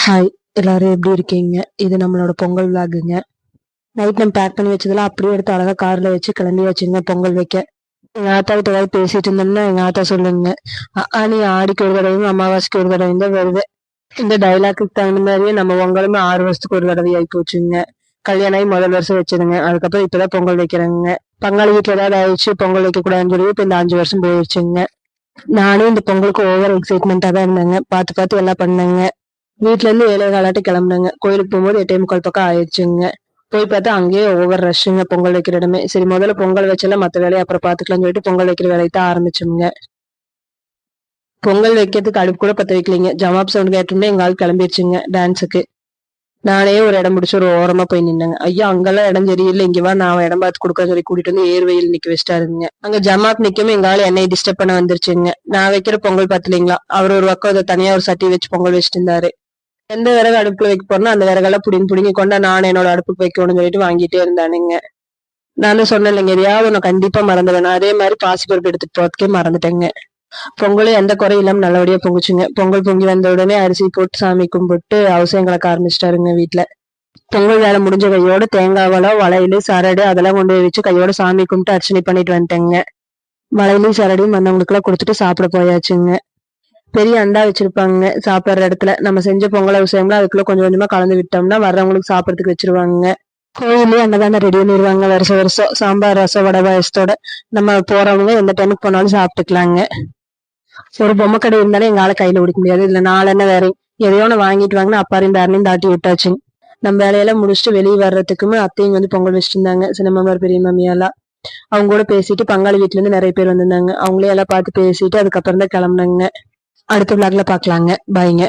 Hi, எல்லாரும் எப்படி இருக்கீங்க? இது நம்மளோட பொங்கல் விளாகுங்க. நைட் நம்ம பேக் பண்ணி வச்சதெல்லாம் அப்படியே எடுத்து அழகா கார்ல வச்சு கிளம்பி வச்சுங்க பொங்கல் வைக்க. எங்க ஆத்தா கிட்ட ஏதாவது பேசிட்டு இருந்தோம்னா எங்க ஆத்தா சொல்லுங்க, நீ ஆடிக்கு ஒரு தடவையும் அமாவாசைக்கு ஒரு தடவையும் தான் வருது. இந்த டைலாக்கு தகுந்த மாதிரியே நம்ம பொங்கலுமே 6 வருஷத்துக்கு ஒரு தடவை ஆகி போச்சுங்க. கல்யாணம் ஆகி முதல் வருஷம் வச்சதுங்க, அதுக்கப்புறம் இப்பதான் பொங்கல் வைக்கிறேங்க. பங்காளி வீட்டுல ஏதாவது ஆயிடுச்சு பொங்கல் வைக்க கூடாதுன்னு சொல்லி இப்ப இந்த 5 வருஷம் போயிடுச்சுங்க. நானும் இந்த பொங்கலுக்கு ஓவர் எக்ஸைட்மெண்டா தான் இருந்தேங்க. பார்த்து பார்த்து எல்லாம் பண்ணேங்க. வீட்ல இருந்து 7:15 கிளம்புனேங்க. கோயிலுக்கு போகும்போது 8:45 பக்கம் ஆயிடுச்சுங்க. போய் பார்த்தா அங்கேயே ஓவர் ரஷ்ஷுங்க பொங்கல் வைக்கிற இடமே. சரி முதல்ல பொங்கல் வச்செல்லாம் மத்த வேலையை அப்புறம் பாத்துக்கலாம்னு சொல்லிட்டு பொங்கல் வைக்கிற வேலையை தான் ஆரம்பிச்சோங்க. பொங்கல் வைக்கிறதுக்கு அடுப்பு கூட பத்த வைக்கலைங்க. ஜமாப் சவுண்ட் கேட்டோம்னே எங்க ஆள் கிளம்பிடுச்சுங்க டான்ஸுக்கு. நானே ஒரு இடம் பிடிச்சி ஒரு ஓரமா போய் நின்னேங்க. ஐயா அங்கெல்லாம் இடம் சரியில்லை, இங்க வா நான் இடம் பார்த்து கொடுக்க சொல்லி கூட்டிட்டு வந்து ஏர்வெயில் நிக்க வச்சிட்டாருங்க. அங்க ஜமாப் நிக்கவே எங்க ஆள் என்னை டிஸ்டர்ப் பண்ண வந்துருச்சுங்க. நான் வைக்கிற பொங்கல் பாத்துலீங்களா, அவர் ஒரு பக்கம் தனியா ஒரு சட்டி வச்சு பொங்கல் வச்சுட்டு இருந்தாரு. எந்த விறகு அடுப்புல வைக்க போறேன்னா அந்த விறகெல்லாம் புடிங்கி கொண்டா நான் என்னோட அடுப்புக்கு வைக்கணும்னு சொல்லிட்டு வாங்கிட்டே இருந்தானுங்க. நானும் சொன்னேன் இல்லைங்க, எதையாவது ஒண்ணு கண்டிப்பா மறந்துடுவேன். அதே மாதிரி பாசிப்பருப்பு எடுத்துட்டு போறதுக்கே மறந்துட்டேங்க. பொங்கலும் எந்த குறையும் இல்லாம நல்லபடியா பொங்குச்சுங்க. பொங்கல் பொங்கி வந்த உடனே அரிசி போட்டு சாமி கும்பிட்டு அவசியம் கலக்க ஆரம்பிச்சிட்டாருங்க வீட்டுல. பொங்கல் வேலை முடிஞ்ச கையோட தேங்காய் வளம் வளையலு சரடு அதெல்லாம் கொண்டு போய் வச்சு கையோட சாமி கும்பிட்டு அர்ச்சனை பண்ணிட்டு வந்துட்டேங்க. வளையலையும் சரடையும் வந்தவங்களுக்கு எல்லாம் கொடுத்துட்டு சாப்பிட போயாச்சுங்க. பெரிய அண்டா வச்சிருப்பாங்க சாப்பிடுற இடத்துல. நம்ம செஞ்ச பொங்கல் விஷயம்லாம் அதுக்குள்ள கொஞ்சம் கொஞ்சமா கலந்து விட்டோம்னா வர்றவங்களுக்கு சாப்பிடறதுக்கு வச்சிருவாங்க. கோயிலே அன்னதானம் ரெடி பண்ணிடுவாங்க வருஷம் வருஷம். சாம்பார் ரசம் வடை பாயசத்தோட நம்ம போறவங்க எந்த டைமுக்கு போனாலும் சாப்பிட்டுக்கலாங்க. ஒரு பொம்மை கடை இருந்தாலும் எங்க ஆளை கையில பிடிக்க முடியாது. இதுல நாலெண்ண வேற எதையோ ஒண்ணு வாங்கிட்டு வாங்கினா அப்பாரையும் பேரனையும் தாட்டி விட்டாச்சுங்க. நம்ம வேலையெல்லாம் முடிச்சுட்டு வெளியே வர்றதுக்குமே அத்தையும் வந்து பொங்கல் வச்சுட்டு இருந்தாங்க. சின்ன மாமியார் பெரிய மாமியாலாம் அவங்க கூட பேசிட்டு பங்காளி வீட்டுல இருந்து நிறைய பேர் வந்திருந்தாங்க. அவங்களே எல்லாம் பார்த்து பேசிட்டு அதுக்கப்புறம் தான் கிளம்புனாங்க. அடுத்த விளாக்ல பாக்கலாங்க. பாய்ங்க.